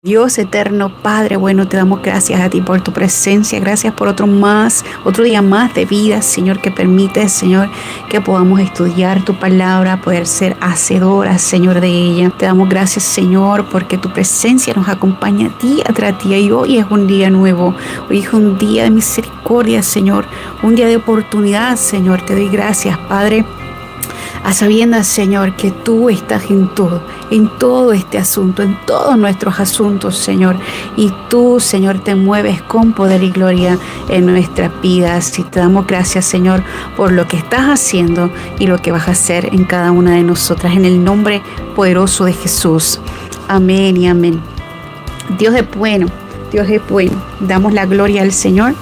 Dios eterno, Padre bueno, te damos gracias a ti por tu presencia, gracias por otro día más de vida, Señor, que permite, Señor, que podamos estudiar tu palabra, poder ser hacedoras, Señor, de ella. Te damos gracias, Señor, porque tu presencia nos acompaña día tras día y hoy es un día nuevo, hoy es un día de misericordia, Señor, un día de oportunidad, Señor. Te doy gracias, Padre, a sabiendas, Señor, que tú estás en todo este asunto, en todos nuestros asuntos, Señor. Y tú, Señor, te mueves con poder y gloria en nuestras vidas. Y te damos gracias, Señor, por lo que estás haciendo y lo que vas a hacer en cada una de nosotras. En el nombre poderoso de Jesús. Amén y amén. Dios es bueno, Dios es bueno. Damos la gloria al Señor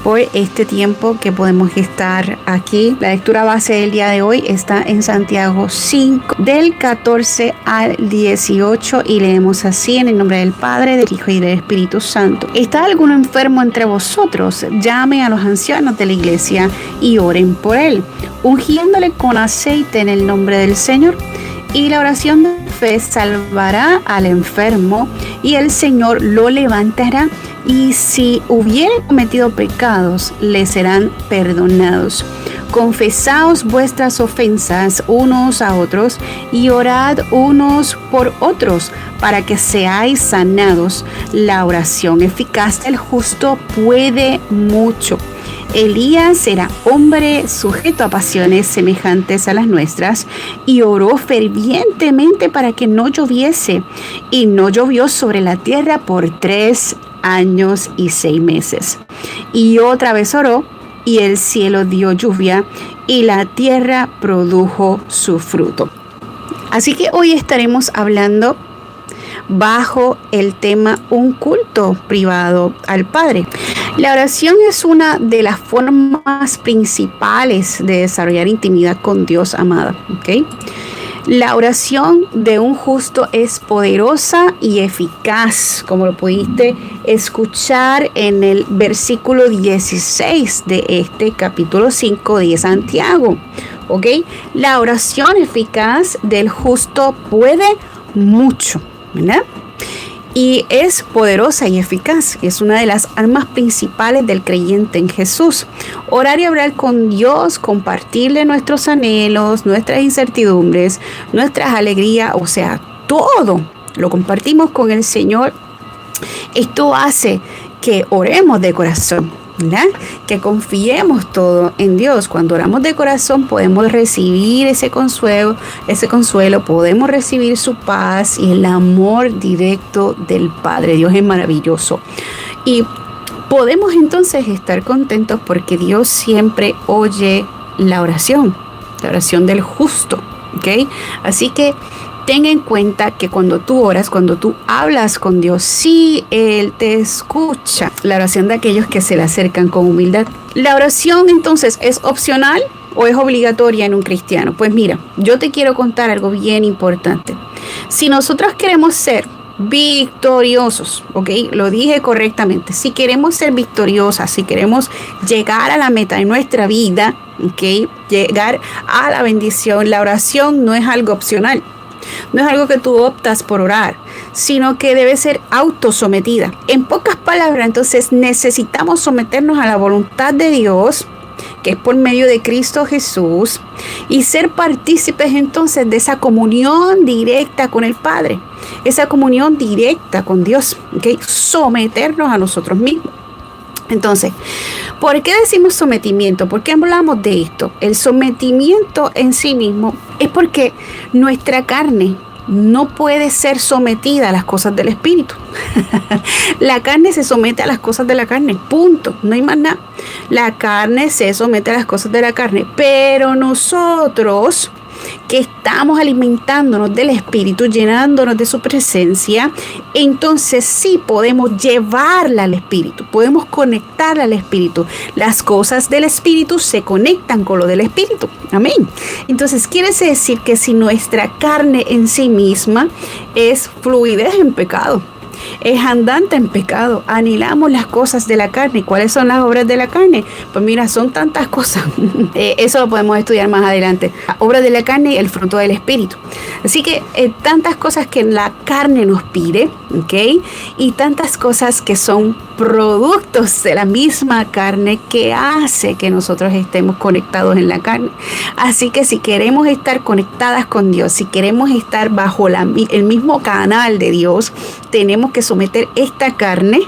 por este tiempo que podemos estar aquí. La lectura base del día de hoy está en Santiago 5, del 14 al 18, y leemos así: en el nombre del Padre, del Hijo y del Espíritu Santo. ¿Está alguno enfermo entre vosotros? Llame a los ancianos de la iglesia y oren por él, ungiéndole con aceite en el nombre del Señor. Y la oración de fe salvará al enfermo, y el Señor lo levantará, y si hubiere cometido pecados, le serán perdonados. Confesaos vuestras ofensas unos a otros, y orad unos por otros, para que seáis sanados. La oración eficaz del justo puede mucho. Elías era hombre sujeto a pasiones semejantes a las nuestras, y oró fervientemente para que no lloviese, y no llovió sobre la tierra por 3 años y 6 meses. Y otra vez oró, y el cielo dio lluvia, y la tierra produjo su fruto. Así que hoy estaremos hablando bajo el tema un culto privado al Padre. La oración es una de las formas principales de desarrollar intimidad con Dios, amada. ¿Okay? La oración de un justo es poderosa y eficaz, como lo pudiste escuchar en el versículo 16 de este capítulo 5 de Santiago. ¿Okay? La oración eficaz del justo puede mucho, ¿verdad? Y es poderosa y eficaz. Es una de las armas principales del creyente en Jesús. Orar y hablar con Dios, compartirle nuestros anhelos, nuestras incertidumbres, nuestras alegrías, o sea, todo lo compartimos con el Señor. Esto hace que oremos de corazón, ¿verdad? Que confiemos todo en Dios. Cuando oramos de corazón podemos recibir ese consuelo, podemos recibir su paz y el amor directo del Padre. Dios es maravilloso. Y podemos entonces estar contentos porque Dios siempre oye la oración del justo. ¿Okay? Así que ten en cuenta que cuando tú oras, cuando tú hablas con Dios, sí, Él te escucha. La oración de aquellos que se le acercan con humildad. ¿La oración entonces es opcional o es obligatoria en un cristiano? Pues mira, yo te quiero contar algo bien importante. Si nosotros queremos ser victoriosos, ¿ok? Lo dije correctamente. Si queremos ser victoriosas, si queremos llegar a la meta de nuestra vida, ¿ok? Llegar a la bendición, la oración no es algo opcional. No es algo que tú optas por orar, sino que debe ser autosometida. En pocas palabras, entonces necesitamos someternos a la voluntad de Dios, que es por medio de Cristo Jesús, y ser partícipes entonces de esa comunión directa con el Padre, esa comunión directa con Dios, ¿okay? Someternos a nosotros mismos. Entonces, ¿por qué decimos sometimiento? ¿Por qué hablamos de esto? El sometimiento en sí mismo es porque nuestra carne no puede ser sometida a las cosas del Espíritu. La carne se somete a las cosas de la carne, punto, no hay más nada. La carne se somete a las cosas de la carne, pero nosotros que estamos alimentándonos del Espíritu, llenándonos de su presencia, entonces sí podemos llevarla al Espíritu, podemos conectarla al Espíritu. Las cosas del Espíritu se conectan con lo del Espíritu. Amén. Entonces quiere decir que si nuestra carne en sí misma es fluidez en pecado, es andante en pecado. Anhelamos las cosas de la carne. ¿Cuáles son las obras de la carne? Pues mira, son tantas cosas. Eso lo podemos estudiar más adelante. La obra de la carne y el fruto del Espíritu. Así que tantas cosas que la carne nos pide, ¿ok? Y tantas cosas que son productos de la misma carne que hace que nosotros estemos conectados en la carne. Así que si queremos estar conectadas con Dios, si queremos estar bajo el mismo canal de Dios, tenemos que someter esta carne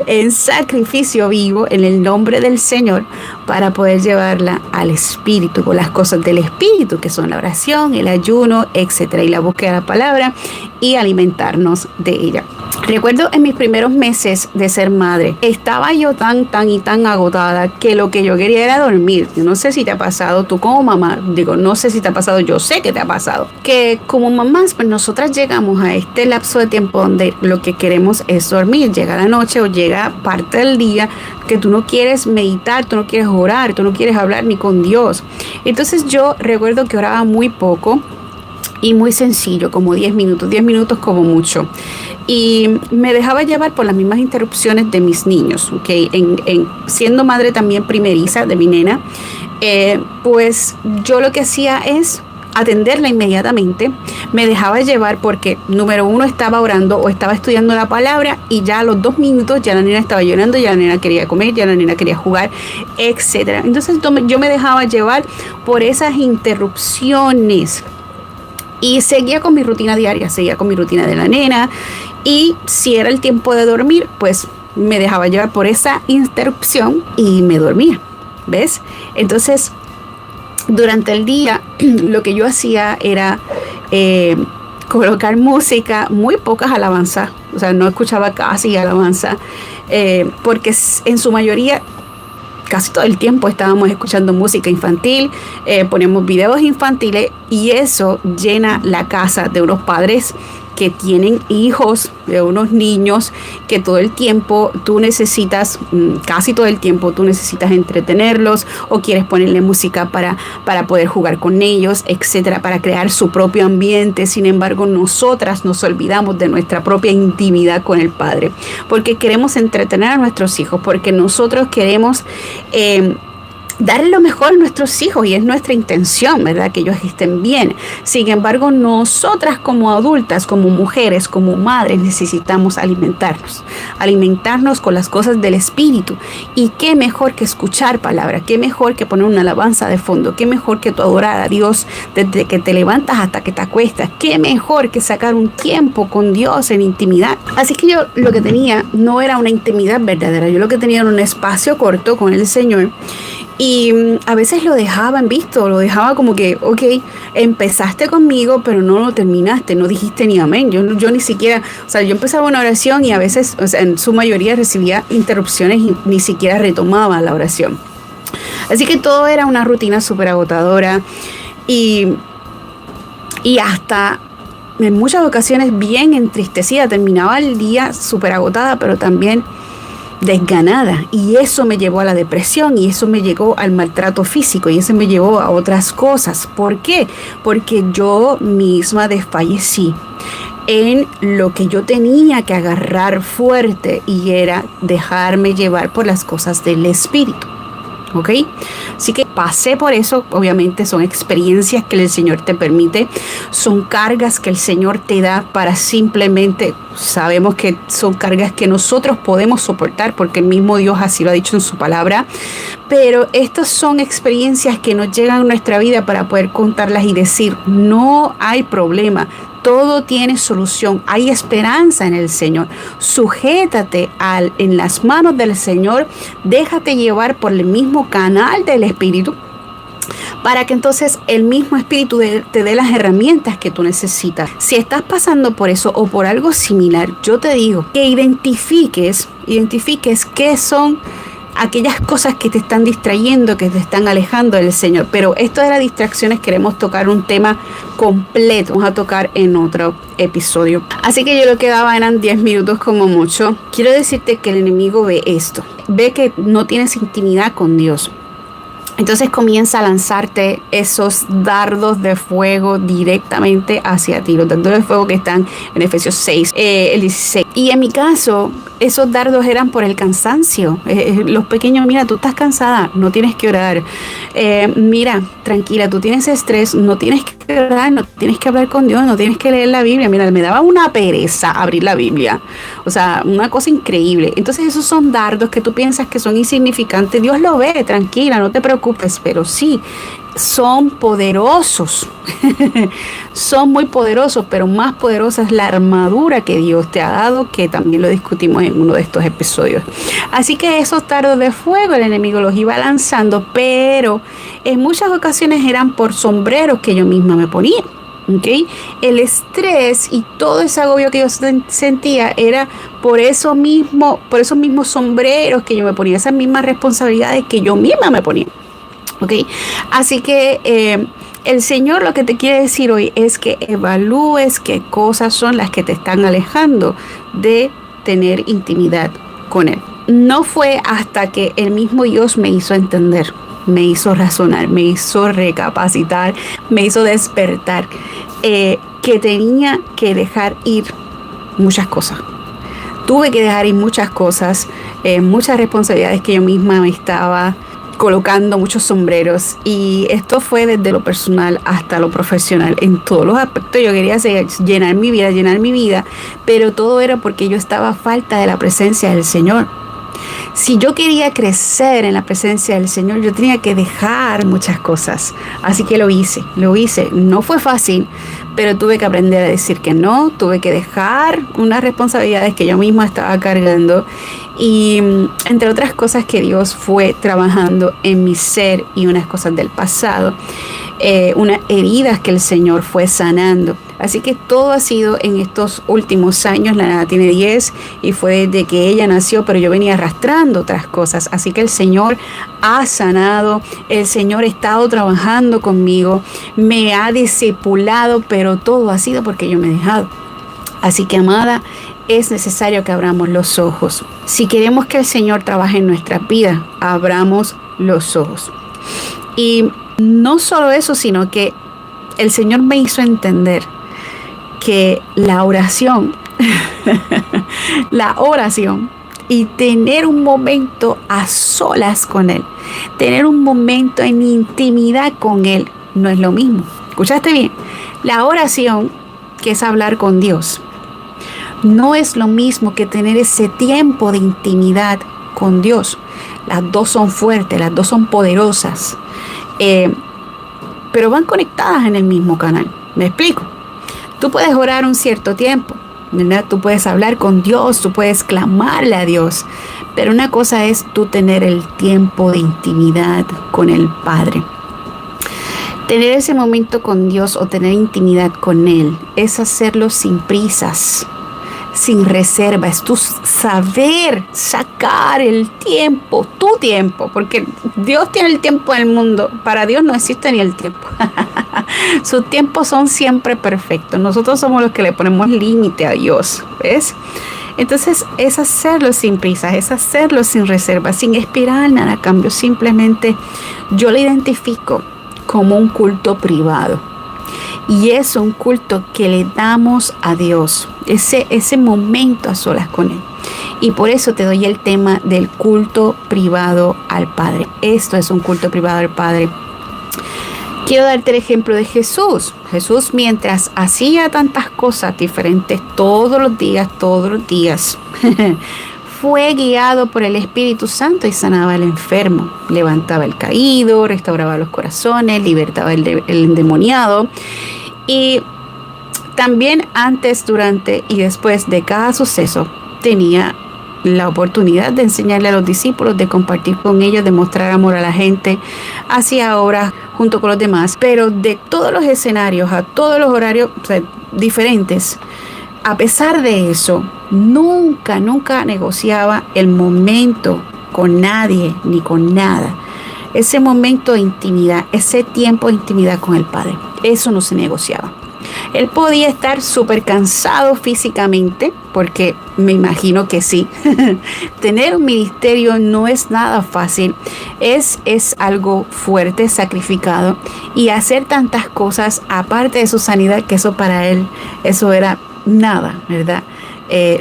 en sacrificio vivo en el nombre del Señor para poder llevarla al Espíritu, con las cosas del Espíritu, que son la oración, el ayuno, etcétera, y la búsqueda de la palabra y alimentarnos de ella. Recuerdo en mis primeros meses de ser madre, estaba yo tan agotada que lo que yo quería era dormir. Yo no sé si te ha pasado, tú como mamá, no sé si te ha pasado, yo sé que te ha pasado, que como mamás, pues nosotras llegamos a este lapso de tiempo donde lo que queremos es dormir. Llega la noche o llega parte del día que tú no quieres meditar, tú no quieres orar, tú no quieres hablar ni con Dios. Entonces yo recuerdo que oraba muy poco y muy sencillo, como 10 minutos como mucho. Y me dejaba llevar por las mismas interrupciones de mis niños, ¿ok? Siendo madre también primeriza de mi nena, pues yo lo que hacía es atenderla inmediatamente. Me dejaba llevar porque, número uno, estaba orando o estaba estudiando la palabra y ya a los 2 minutos ya la nena estaba llorando, ya la nena quería comer, ya la nena quería jugar, etcétera. Entonces yo me dejaba llevar por esas interrupciones y seguía con mi rutina diaria, seguía con mi rutina de la nena, y si era el tiempo de dormir, pues me dejaba llevar por esa interrupción y me dormía, ¿ves? Entonces, durante el día, lo que yo hacía era colocar música, muy pocas alabanzas, o sea, no escuchaba casi alabanza, porque en su mayoría, casi todo el tiempo estábamos escuchando música infantil, ponemos videos infantiles y eso llena la casa de unos padres que tienen hijos, de unos niños que todo el tiempo tú necesitas, casi todo el tiempo tú necesitas entretenerlos o quieres ponerle música para poder jugar con ellos, etcétera, para crear su propio ambiente. Sin embargo, nosotras nos olvidamos de nuestra propia intimidad con el Padre porque queremos entretener a nuestros hijos, porque nosotros queremos darle lo mejor a nuestros hijos y es nuestra intención, ¿verdad? Que ellos estén bien. Sin embargo, nosotras como adultas, como mujeres, como madres, necesitamos alimentarnos con las cosas del Espíritu. Y qué mejor que escuchar palabra, qué mejor que poner una alabanza de fondo, qué mejor que tú adorar a Dios desde que te levantas hasta que te acuestas, qué mejor que sacar un tiempo con Dios en intimidad. Así que yo lo que tenía no era una intimidad verdadera, yo lo que tenía era un espacio corto con el Señor. Y a veces lo dejaba en visto, lo dejaba como que, ok, empezaste conmigo, pero no lo terminaste, no dijiste ni amén. Yo ni siquiera, o sea, yo empezaba una oración y a veces, o sea, en su mayoría recibía interrupciones y ni siquiera retomaba la oración. Así que todo era una rutina súper agotadora y hasta en muchas ocasiones bien entristecida. Terminaba el día súper agotada, pero también desganada, y eso me llevó a la depresión y eso me llevó al maltrato físico y eso me llevó a otras cosas. ¿Por qué? Porque yo misma desfallecí en lo que yo tenía que agarrar fuerte y era dejarme llevar por las cosas del Espíritu. ¿Ok? Así que pasé por eso. Obviamente son experiencias que el Señor te permite, son cargas que el Señor te da para simplemente, sabemos que son cargas que nosotros podemos soportar porque el mismo Dios así lo ha dicho en su palabra, pero estas son experiencias que nos llegan a nuestra vida para poder contarlas y decir, no hay problema. Todo tiene solución, hay esperanza en el Señor. Sujétate en las manos del Señor, déjate llevar por el mismo canal del Espíritu, para que entonces el mismo Espíritu te dé las herramientas que tú necesitas. Si estás pasando por eso o por algo similar, yo te digo que identifiques qué son aquellas cosas que te están distrayendo, que te están alejando del Señor. Pero esto de las distracciones queremos tocar un tema completo, vamos a tocar en otro episodio. Así que yo lo que daba eran 10 minutos como mucho. Quiero decirte que el enemigo ve esto, ve que no tienes intimidad con Dios. Entonces comienza a lanzarte esos dardos de fuego directamente hacia ti, los dardos de fuego que están en Efesios 6, el 16. Y en mi caso, esos dardos eran por el cansancio. Los pequeños, mira, tú estás cansada, no tienes que orar. Mira, tranquila, tú tienes estrés, no tienes que orar, no tienes que hablar con Dios, no tienes que leer la Biblia. Mira, me daba una pereza abrir la Biblia. O sea, una cosa increíble. Entonces esos son dardos que tú piensas que son insignificantes. Dios lo ve, tranquila, no te preocupes, pero sí, son poderosos. Son muy poderosos, pero más poderosa es la armadura que Dios te ha dado, que también lo discutimos en uno de estos episodios. Así que esos dardos de fuego el enemigo los iba lanzando, pero en muchas ocasiones eran por sombreros que yo misma me ponía. ¿Okay? El estrés y todo ese agobio que yo sentía era por esos mismos sombreros que yo me ponía, esas mismas responsabilidades que yo misma me ponía. ¿Okay? Así que el Señor lo que te quiere decir hoy es que evalúes qué cosas son las que te están alejando de tener intimidad con Él. No fue hasta que el mismo Dios me hizo entender, me hizo razonar, me hizo recapacitar, me hizo despertar, que tenía que dejar ir muchas cosas. Tuve que dejar ir muchas cosas, muchas responsabilidades que yo misma me estaba colocando, muchos sombreros, y esto fue desde lo personal hasta lo profesional. En todos los aspectos yo quería llenar mi vida, pero todo era porque yo estaba a falta de la presencia del Señor. Si yo quería crecer en la presencia del Señor, yo tenía que dejar muchas cosas. Así que lo hice. No fue fácil, pero tuve que aprender a decir que no. Tuve que dejar unas responsabilidades que yo misma estaba cargando. Y entre otras cosas que Dios fue trabajando en mi ser y unas cosas del pasado. Unas heridas que el Señor fue sanando. Así que todo ha sido en estos últimos años. La nena tiene 10 y fue desde que ella nació, pero yo venía arrastrando otras cosas. Así que el Señor ha sanado, el Señor ha estado trabajando conmigo, me ha discipulado, pero todo ha sido porque yo me he dejado. Así que, amada, es necesario que abramos los ojos. Si queremos que el Señor trabaje en nuestras vidas, abramos los ojos. Y no solo eso, sino que el Señor me hizo entender que la oración y tener un momento a solas con Él, tener un momento en intimidad con Él, no es lo mismo. ¿Escuchaste bien? La oración, que es hablar con Dios, no es lo mismo que tener ese tiempo de intimidad con Dios. Las dos son fuertes, las dos son poderosas, pero van conectadas en el mismo canal. ¿Me explico? Tú puedes orar un cierto tiempo, ¿verdad? Tú puedes hablar con Dios, tú puedes clamarle a Dios, pero una cosa es tú tener el tiempo de intimidad con el Padre. Tener ese momento con Dios o tener intimidad con Él es hacerlo sin prisas, sin reserva. Es tú saber sacar el tiempo, tu tiempo, porque Dios tiene el tiempo del mundo. Para Dios no existe ni el tiempo. Sus tiempos son siempre perfectos. Nosotros somos los que le ponemos límite a Dios, ¿ves? Entonces es hacerlo sin prisas, es hacerlo sin reserva, sin esperar nada a cambio. Simplemente yo lo identifico como un culto privado. Y es un culto que le damos a Dios, ese momento a solas con Él. Y por eso te doy el tema del culto privado al Padre. Esto es un culto privado al Padre. Quiero darte el ejemplo de Jesús. Jesús, mientras hacía tantas cosas diferentes todos los días, fue guiado por el Espíritu Santo y sanaba al enfermo, levantaba el caído, restauraba los corazones, libertaba el endemoniado. Y también antes, durante y después de cada suceso tenía la oportunidad de enseñarle a los discípulos, de compartir con ellos, de mostrar amor a la gente, hacía obras junto con los demás, pero de todos los escenarios, a todos los horarios, o sea, diferentes. A pesar de eso, nunca negociaba el momento con nadie ni con nada. Ese momento de intimidad, ese tiempo de intimidad con el Padre, eso no se negociaba. Él podía estar súper cansado físicamente, porque me imagino que sí. Tener un ministerio no es nada fácil, es algo fuerte, sacrificado, y hacer tantas cosas aparte de su sanidad, que eso para él, eso era nada, ¿verdad?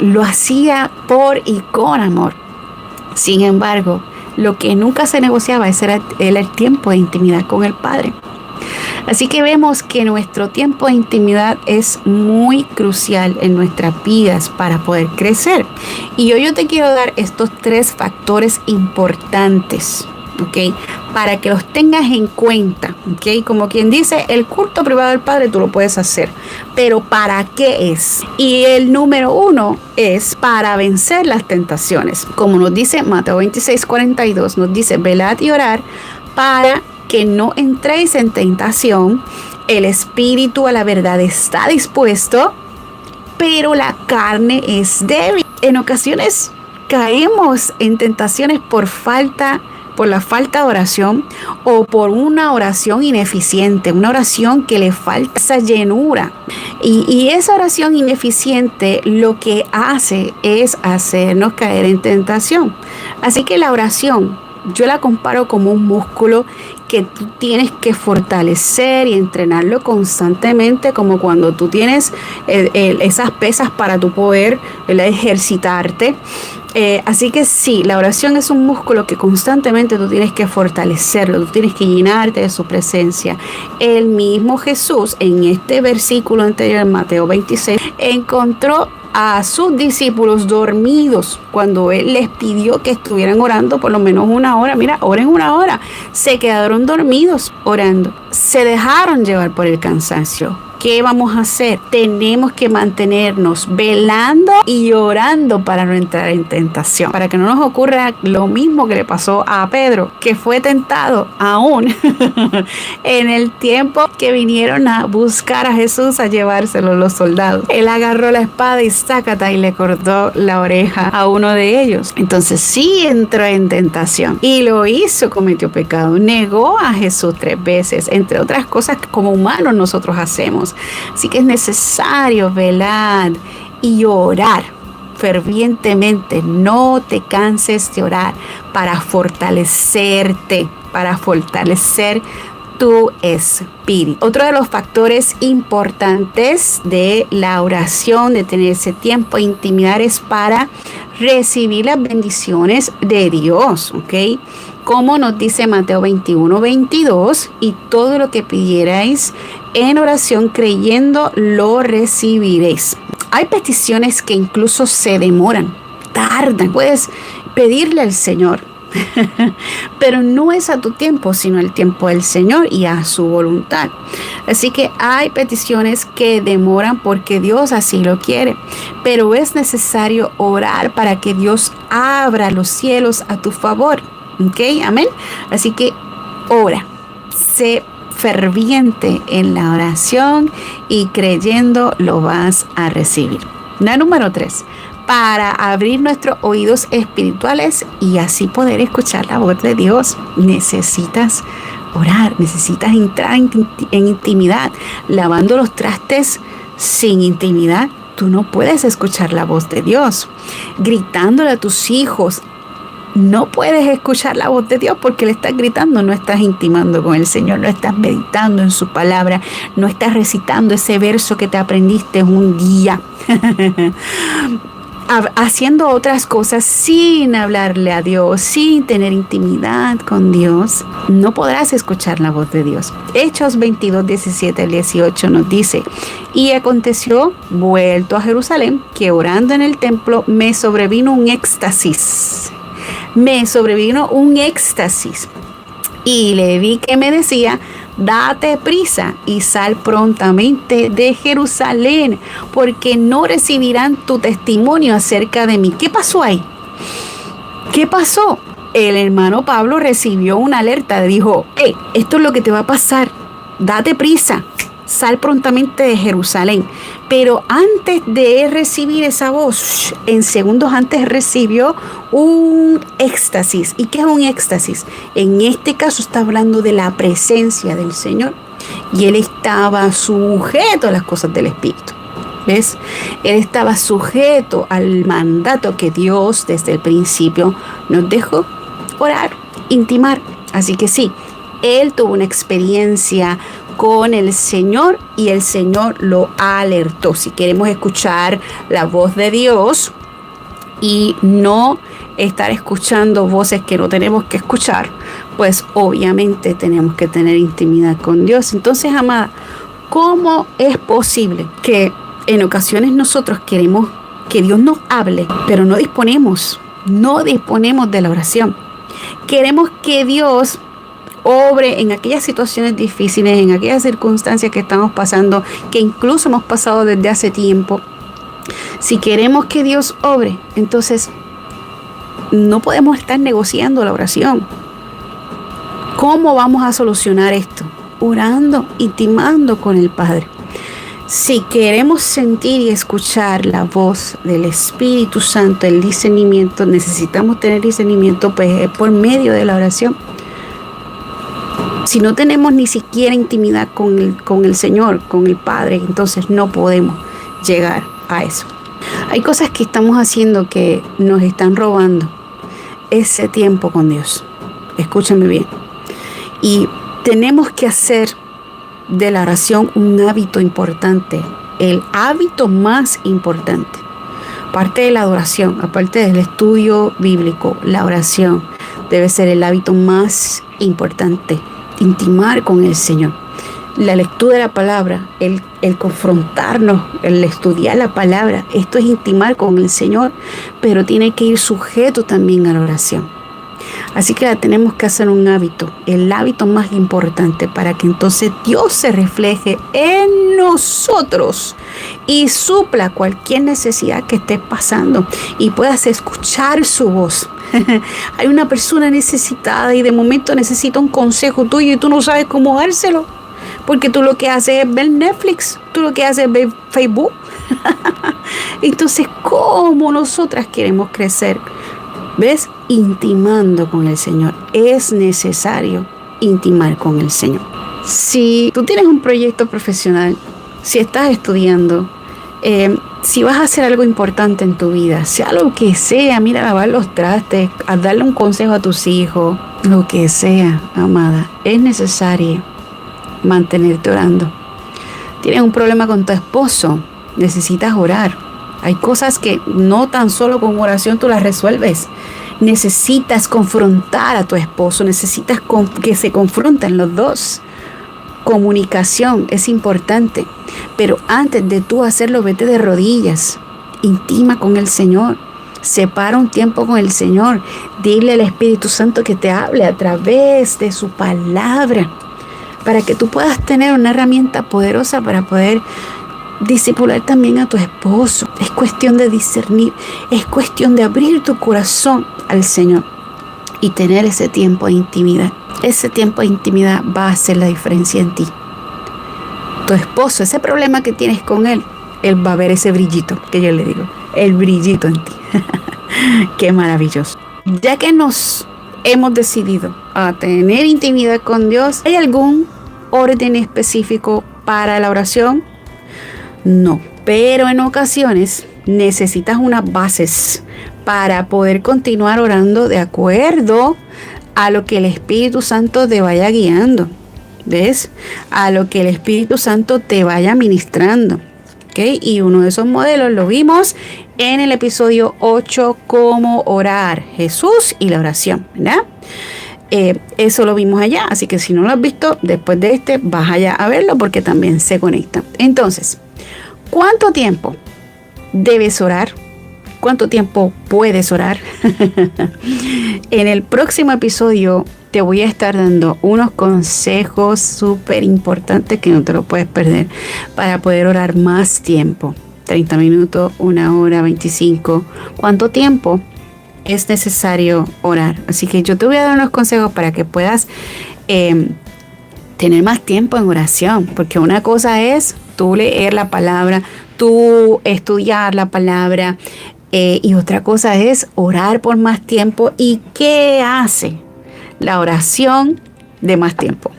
Lo hacía por y con amor. Sin embargo, lo que nunca se negociaba era el tiempo de intimidad con el Padre. Así que vemos que nuestro tiempo de intimidad es muy crucial en nuestras vidas para poder crecer. Y hoy yo te quiero dar estos 3 factores importantes, ¿ok? Para que los tengas en cuenta, ¿ok? Como quien dice, el culto privado del Padre tú lo puedes hacer, pero ¿para qué es? Y el número 1 es para vencer las tentaciones. Como nos dice Mateo 26:42, nos dice, velad y orad para que no entréis en tentación. El espíritu a la verdad está dispuesto, pero la carne es débil. En ocasiones caemos en tentaciones por la falta de oración, o por una oración ineficiente, una oración que le falta esa llenura. Y esa oración ineficiente lo que hace es hacernos caer en tentación. Así que la oración, yo la comparo como un músculo que tú tienes que fortalecer y entrenarlo constantemente, como cuando tú tienes esas pesas para tu poder ejercitarte. Así que sí, la oración es un músculo que constantemente tú tienes que fortalecerlo, tú tienes que llenarte de su presencia. El mismo Jesús, en este versículo anterior, en Mateo 26, encontró a sus discípulos dormidos cuando Él les pidió que estuvieran orando por lo menos 1 hora. Mira, oren 1 hora. Se quedaron dormidos orando. Se dejaron llevar por el cansancio. ¿Qué vamos a hacer? Tenemos que mantenernos velando y orando para no entrar en tentación, para que no nos ocurra lo mismo que le pasó a Pedro, que fue tentado aún en el tiempo que vinieron a buscar a Jesús, a llevárselo los soldados. Él agarró la espada y sácata y le cortó la oreja a uno de ellos. Entonces sí entró en tentación y lo hizo, cometió pecado, negó a Jesús 3 veces, entre otras cosas que como humanos nosotros hacemos. Así que es necesario velar y orar fervientemente. No te canses de orar para fortalecerte, para fortalecer tu espíritu. Otro de los factores importantes de la oración, de tener ese tiempo de intimidad, es para recibir las bendiciones de Dios, ¿ok? Como nos dice Mateo 21:22, y todo lo que pidierais en oración creyendo lo recibiréis. Hay peticiones que incluso se demoran, tardan. Puedes pedirle al Señor, pero no es a tu tiempo, sino el tiempo del Señor y a su voluntad. Así que hay peticiones que demoran porque Dios así lo quiere, pero es necesario orar para que Dios abra los cielos a tu favor. ¿Ok? Amén. Así que ora, sé ferviente en la oración y creyendo lo vas a recibir. La número 3, para abrir nuestros oídos espirituales y así poder escuchar la voz de Dios, necesitas orar, necesitas entrar en intimidad. Lavando los trastes sin intimidad, tú no puedes escuchar la voz de Dios. Gritándole a tus hijos, no puedes escuchar la voz de Dios porque le estás gritando, no estás intimando con el Señor, no estás meditando en su palabra, no estás recitando ese verso que te aprendiste un día. Haciendo otras cosas sin hablarle a Dios, sin tener intimidad con Dios, no podrás escuchar la voz de Dios. Hechos 22:17-18 nos dice: y aconteció, vuelto a Jerusalén, que orando en el templo me sobrevino un éxtasis. Y le vi que me decía: date prisa y sal prontamente de Jerusalén, porque no recibirán tu testimonio acerca de mí. ¿Qué pasó ahí? ¿Qué pasó? El hermano Pablo recibió una alerta, dijo: hey, esto es lo que te va a pasar, date prisa, sal prontamente de Jerusalén. Pero antes de recibir esa voz, en segundos antes recibió un éxtasis. ¿Y qué es un éxtasis? En este caso está hablando de la presencia del Señor. y él estaba sujeto a las cosas del Espíritu. ¿Ves? Él estaba sujeto al mandato que Dios desde el principio nos dejó: orar, intimar. Así que sí, él tuvo una experiencia con el Señor y el Señor lo alertó. Si queremos escuchar la voz de Dios y no estar escuchando voces que no tenemos que escuchar, pues obviamente tenemos que tener intimidad con Dios. Entonces, amada, ¿cómo es posible que en ocasiones nosotros queremos que Dios nos hable, pero no disponemos de la oración? Queremos que Dios obre en aquellas situaciones difíciles, en aquellas circunstancias que estamos pasando, que incluso hemos pasado desde hace tiempo. Si queremos que Dios obre, entonces no podemos estar negociando la oración. ¿Cómo vamos a solucionar esto? Orando, intimando con el Padre. Si queremos sentir y escuchar la voz del Espíritu Santo, el discernimiento, necesitamos tener discernimiento, pues por medio de la oración. Si no tenemos ni siquiera intimidad con el Señor, con el Padre, entonces no podemos llegar a eso. Hay cosas que estamos haciendo que nos están robando ese tiempo con Dios. Escúchame bien. Y tenemos que hacer de la oración un hábito importante, el hábito más importante. Aparte de la adoración, aparte del estudio bíblico, la oración debe ser el hábito más importante. Intimar con el Señor. La lectura de la palabra, el confrontarnos, el estudiar la palabra, esto es intimar con el Señor, pero tiene que ir sujeto también a la oración. Así que tenemos que hacer un hábito, el hábito más importante, para que entonces Dios se refleje en nosotros y supla cualquier necesidad que estés pasando y puedas escuchar su voz. Hay una persona necesitada y de momento necesita un consejo tuyo y tú no sabes cómo dárselo, porque tú lo que haces es ver Netflix, tú lo que haces es ver Facebook. Entonces, ¿cómo nosotras queremos crecer? ¿Ves? Intimando con el Señor. Es necesario intimar con el Señor. Si tú tienes un proyecto profesional, si estás estudiando, si vas a hacer algo importante en tu vida, sea lo que sea, mira, lavar los trastes, a darle un consejo a tus hijos, lo que sea, amada, es necesario mantenerte orando. Tienes un problema con tu esposo, necesitas orar. Hay cosas que no tan solo con oración tú las resuelves. Necesitas confrontar a tu esposo, necesitas que se confronten los dos. Comunicación es importante, pero antes de tú hacerlo, vete de rodillas, intima con el Señor, separa un tiempo con el Señor, dile al Espíritu Santo que te hable a través de su palabra, para que tú puedas tener una herramienta poderosa para poder discipular también a tu esposo. Es cuestión de discernir, es cuestión de abrir tu corazón al Señor y tener ese tiempo de intimidad. Ese tiempo de intimidad va a hacer la diferencia en ti. Tu esposo, ese problema que tienes con él va a ver ese brillito que yo le digo, el brillito en ti. Qué maravilloso. Ya que nos hemos decidido a tener intimidad con Dios, ¿hay algún orden específico para la oración? No, pero en ocasiones necesitas unas bases para poder continuar orando de acuerdo a lo que el Espíritu Santo te vaya guiando, ¿ves? A lo que el Espíritu Santo te vaya ministrando, ¿ok? Y uno de esos modelos lo vimos en el episodio 8, cómo orar, Jesús y la oración, ¿verdad? Eso lo vimos allá, así que si no lo has visto, después de este, vas allá a verlo porque también se conectan. Entonces, ¿cuánto tiempo debes orar? ¿Cuánto tiempo puedes orar? En el próximo episodio te voy a estar dando unos consejos súper importantes que no te lo puedes perder para poder orar más tiempo. 30 minutos, 1 hora, 25. ¿Cuánto tiempo es necesario orar? Así que yo te voy a dar unos consejos para que puedas tener más tiempo en oración. Porque una cosa es tú leer la palabra, tú estudiar la palabra, y otra cosa es orar por más tiempo. ¿Y qué hace la oración de más tiempo?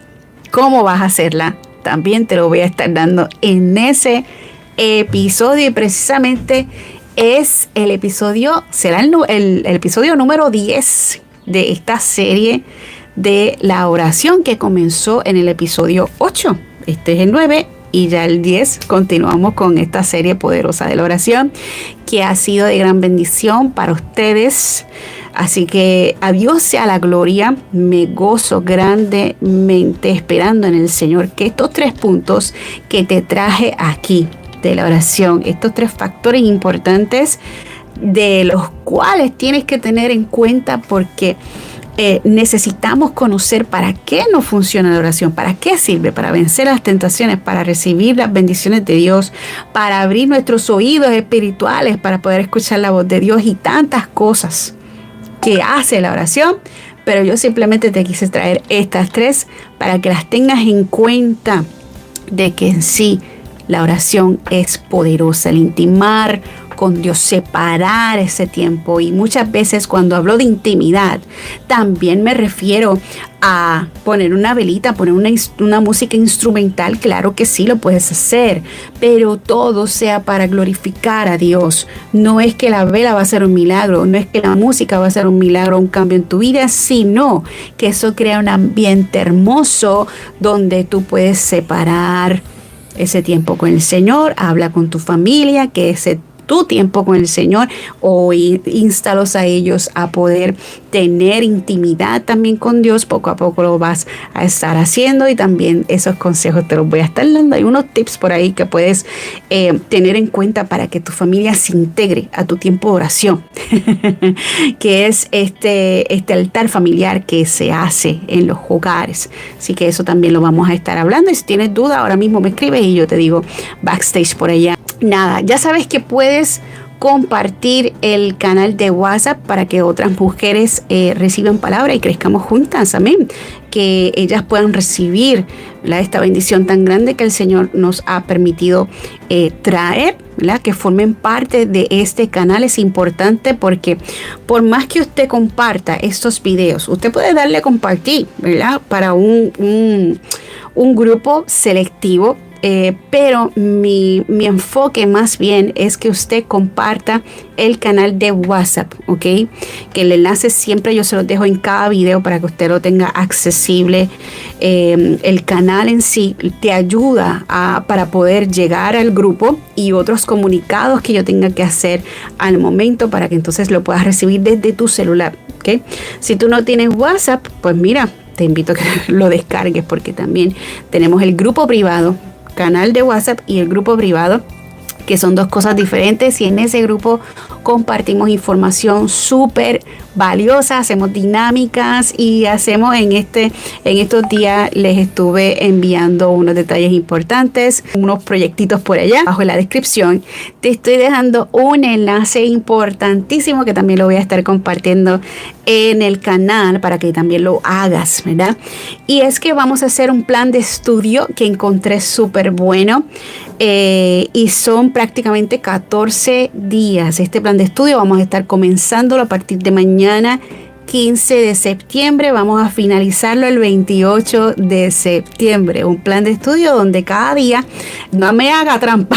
¿Cómo vas a hacerla también te lo voy a estar dando en ese episodio, y precisamente es el episodio, será el episodio número 10 de esta serie de la oración que comenzó en el episodio 8. Este es el 9 y ya el 10 continuamos con esta serie poderosa de la oración que ha sido de gran bendición para ustedes. Así que a Dios sea la gloria. Me gozo grandemente esperando en el Señor que estos 3 puntos que te traje aquí de la oración, estos 3 factores importantes de los cuales tienes que tener en cuenta, porque necesitamos conocer para qué nos funciona la oración, para qué sirve, para vencer las tentaciones, para recibir las bendiciones de Dios, para abrir nuestros oídos espirituales, para poder escuchar la voz de Dios y tantas cosas que hace la oración. Pero yo simplemente te quise traer estas 3 para que las tengas en cuenta, de que en sí la oración es poderosa, el intimar con Dios, separar ese tiempo. Y muchas veces cuando hablo de intimidad, también me refiero a poner una velita, poner una música instrumental. Claro que sí, lo puedes hacer, pero todo sea para glorificar a Dios. No es que la vela va a ser un milagro, no es que la música va a ser un milagro, un cambio en tu vida, sino que eso crea un ambiente hermoso donde tú puedes separar ese tiempo con el Señor. Habla con tu familia, que ese tu tiempo con el Señor, o instálos a ellos a poder tener intimidad también con Dios. Poco a poco lo vas a estar haciendo, y también esos consejos te los voy a estar dando. Hay unos tips por ahí que puedes tener en cuenta para que tu familia se integre a tu tiempo de oración, que es este altar familiar que se hace en los hogares. Así que eso también lo vamos a estar hablando, y si tienes duda ahora mismo me escribes y yo te digo backstage por allá. Nada, ya sabes que puedes compartir el canal de WhatsApp para que otras mujeres reciban palabra y crezcamos juntas, amén, que ellas puedan recibir, ¿verdad?, esta bendición tan grande que el Señor nos ha permitido traer, ¿verdad?, que formen parte de este canal. Es importante porque por más que usted comparta estos videos, usted puede darle a compartir, ¿verdad?, para un grupo selectivo. Pero mi enfoque más bien es que usted comparta el canal de WhatsApp, ¿ok? Que el enlace siempre yo se los dejo en cada video para que usted lo tenga accesible. El canal en sí te ayuda para poder llegar al grupo y otros comunicados que yo tenga que hacer al momento, para que entonces lo puedas recibir desde tu celular, ¿ok? Si tú no tienes WhatsApp, pues mira, te invito a que lo descargues, porque también tenemos el grupo privado, canal de WhatsApp y el grupo privado, que son 2 cosas diferentes, y en ese grupo compartimos información súper valiosa, hacemos dinámicas y hacemos en estos días les estuve enviando unos detalles importantes, unos proyectitos por allá. Abajo en la descripción te estoy dejando un enlace importantísimo que también lo voy a estar compartiendo en el canal para que también lo hagas, ¿verdad? Y es que vamos a hacer un plan de estudio que encontré súper bueno, y son prácticamente 14 días. Este plan de estudio vamos a estar comenzándolo a partir de mañana, 15 de septiembre. Vamos a finalizarlo el 28 de septiembre. Un plan de estudio donde cada día, no me haga trampa,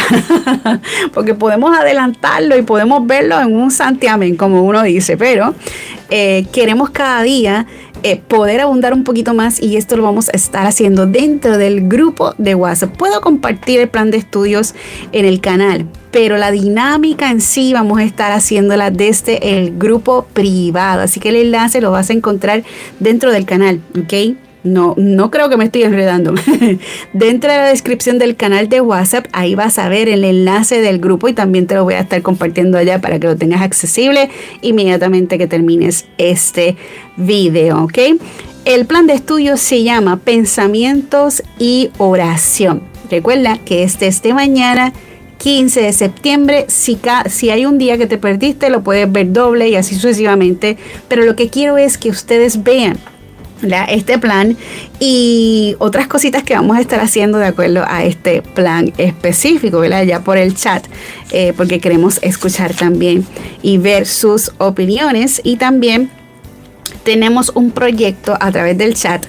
porque podemos adelantarlo y podemos verlo en un santiamén, como uno dice, pero queremos cada día poder abundar un poquito más, y esto lo vamos a estar haciendo dentro del grupo de WhatsApp. Puedo compartir el plan de estudios en el canal, pero la dinámica en sí vamos a estar haciéndola desde el grupo privado, así que el enlace lo vas a encontrar dentro del canal, ¿ok? No creo que me estoy enredando. Dentro de la descripción del canal de WhatsApp, ahí vas a ver el enlace del grupo, y también te lo voy a estar compartiendo allá para que lo tengas accesible inmediatamente que termines este video, ¿ok? El plan de estudio se llama Pensamientos y Oración. Recuerda que es desde mañana, 15 de septiembre. Si hay un día que te perdiste, lo puedes ver doble y así sucesivamente. Pero lo que quiero es que ustedes vean este plan y otras cositas que vamos a estar haciendo de acuerdo a este plan específico, ¿verdad?, ya por el chat, porque queremos escuchar también y ver sus opiniones. Y también tenemos un proyecto a través del chat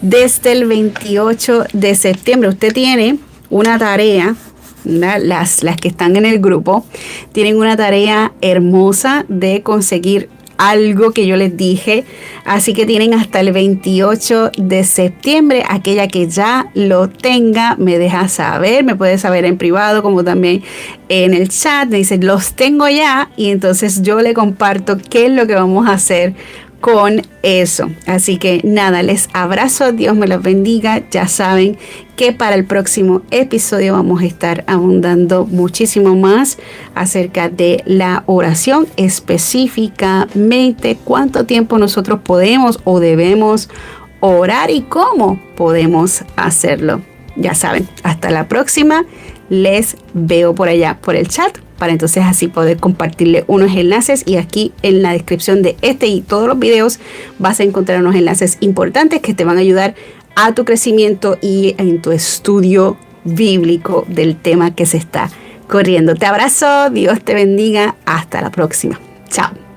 desde el 28 de septiembre. Usted tiene una tarea, ¿verdad? Las que están en el grupo tienen una tarea hermosa de conseguir algo que yo les dije, así que tienen hasta el 28 de septiembre. Aquella que ya lo tenga me deja saber, me puede saber en privado como también en el chat, me dice los tengo ya y entonces yo le comparto qué es lo que vamos a hacer con eso. Así que nada, les abrazo, Dios me los bendiga. Ya saben que para el próximo episodio vamos a estar abundando muchísimo más acerca de la oración, específicamente cuánto tiempo nosotros podemos o debemos orar y cómo podemos hacerlo. Ya saben, hasta la próxima. Les veo por allá por el chat para entonces así poder compartirle unos enlaces, y aquí en la descripción de este y todos los videos vas a encontrar unos enlaces importantes que te van a ayudar a tu crecimiento y en tu estudio bíblico del tema que se está corriendo. Te abrazo, Dios te bendiga, hasta la próxima. Chao.